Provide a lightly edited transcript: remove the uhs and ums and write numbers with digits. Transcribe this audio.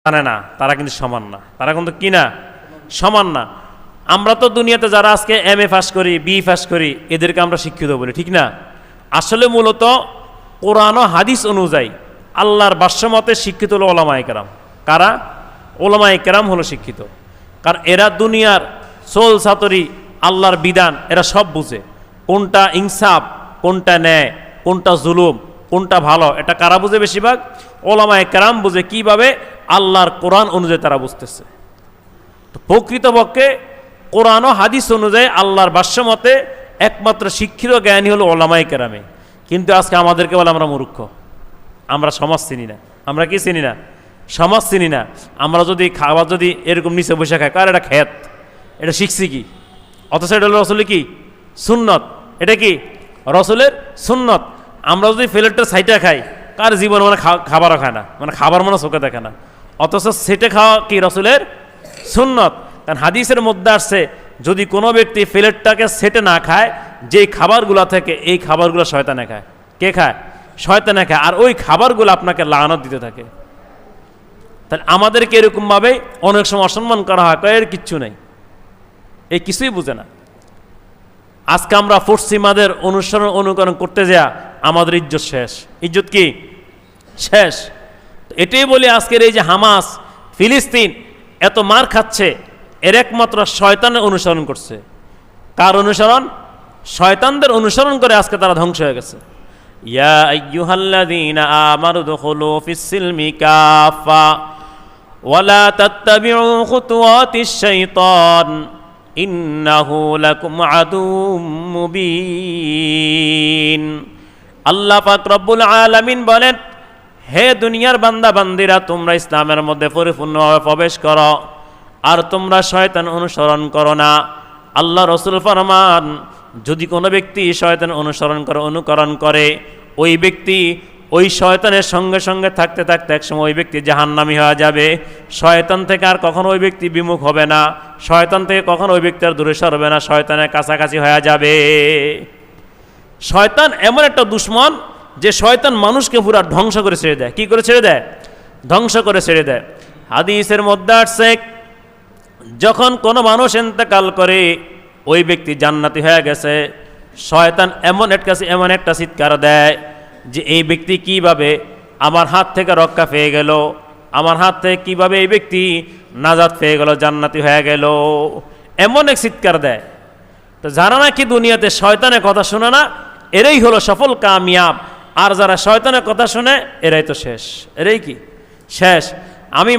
জানে না, তারা কিন্তু সমান না, তারা কিন্তু কি না, সমান না। আমরা তো দুনিয়াতে যারা আজকে MA পাস করি, BE পাস করি, এদেরকে আমরা শিক্ষিত বলি, ঠিক না? আসলে মূলত কোরআন ও হাদিস অনুযায়ী আল্লাহর ভাষ্যমতে শিক্ষিত হলো ওলামায়ে কেরাম। কারা? ওলামায়ে কেরাম হলো শিক্ষিত। কারণ এরা দুনিয়ার সোল সাতরি আল্লাহর বিধান এরা সব বুঝে, কোনটা ইনসাফ, কোনটা ন্যায়, কোনটা জুলুম, কোনটা ভালো, এটা কারা বুঝে? বেশিরভাগ ওলামায়ে কেরাম বুঝে। কিভাবে? আল্লাহর কোরআন অনুযায়ী তারা বুঝতেছে। তো প্রকৃতপক্ষে কোরআন ও হাদিস অনুযায়ী আল্লাহর ভাষ্যমতে একমাত্র শিক্ষিত জ্ঞানী হলো ওলামায়ে কেরামে। কিন্তু আজকে আমাদেরকে বলে আমরা মূর্খ, আমরা সমাজ চিনি না। আমরা কি চিনি না? সমাজ চিনি না। আমরা যদি খাবার যদি এরকম নিচে বসে খাই, কার এটা খেত, এটা শিখছি কি? অথচ এটা হলো রসুলের কি সুন্নত, এটা কি রসুলের সুন্নত। আমরা যদি প্লেটটা সাইটা খাই, কার জীবন মানে খাবারও খায় না, মানে খাবার মনে চোখে দেখে না, অথচ সেটে খাওয়া কি রসুলের সুন্নত। কারণ হাদিসের মধ্যে আসছে, যদি কোনো ব্যক্তি প্লেটটাকে সেটে না খায়, যেই খাবারগুলো থেকে এই খাবারগুলো শয়তানে খায়। কে খায়? শয়তানে খায়। আর ওই খাবারগুলো আপনাকে লানত দিতে থাকে। তাহলে আমাদেরকে এরকমভাবে অনেক সময় অসম্মান করা হয়, এর কিচ্ছু নেই, এই কিছুই বুঝে না। আজকে আমরা পশ্চিমাদের অনুসরণ অনুকরণ করতে যাওয়া আমাদের ইজ্জত শেষ। ইজ্জত কি শেষ? এটাই বলি, আজকের এই যে হামাস ফিলিস্তিন এত মার খাচ্ছে, এর একমাত্র শয়তানের অনুসরণ করছে। কার অনুসরণ? শয়তানদের অনুসরণ করে আজকে তারা ধ্বংস হয়ে গেছে। ইয়া আইয়ুহাল্লাযীনা আমানু দুখুলু ফিস-সিলমি কাফা ওয়ালা তাত্তাবিউ খুতুওয়াতিশ শাইতান ইন্নাহু লাকুম আদুউম মুবিন। আল্লাহ পাক রব্বুল আলামিন বলেন, হে দুনিয়ার বান্দা বান্দিরা, তোমরা ইসলামের মধ্যে পরিপূর্ণভাবে প্রবেশ করো, আর তোমরা শয়তান অনুসরণ করো না। আল্লাহ রসুল ফরমান, যদি কোনো ব্যক্তি শয়তান অনুকরণ করে, ওই ব্যক্তি ওই শয়তানের সঙ্গে সঙ্গে থাকতে থাকতে একসময় ওই ব্যক্তি জাহান্নামী হয়ে যাবে। শয়তান থেকে আর কখনো ওই ব্যক্তি বিমুখ হবে না, শয়তান থেকে কখনো ওই ব্যক্তি আর দূরে সরবে না, শয়তানের কাছাকাছি হয়ে যাবে। শয়তান এমন একটা দুশ্মন যে শয়তান মানুষকে পুরো ধ্বংস করে ছেড়ে দেয়। কি করে ছেড়ে দেয়? ধ্বংস করে ছেড়ে দেয়। হাদিসের মধ্যে আসছে, যখন কোনো মানুষ ইন্তেকাল করে, ওই ব্যক্তি জান্নাতি হয়ে গেছে, শয়তান এমন একটা চিৎকার দেয় যে এই ব্যক্তি কিভাবে আমার হাত থেকে রক্ষা পেয়ে গেল, আমার হাত থেকে কিভাবে এই ব্যক্তি নাজাত পেয়ে গেল, জান্নাতি হয়ে গেল, এমন এক চিৎকার দেয়। তো যারা নাকি দুনিয়াতে শয়তানের কথা শুনে না, এরাই হলো সফল কামিয়াব। আর যারা শয়তানের কথা শুনে, এরাই তো শেষ, এরাই কি শেষ। আমি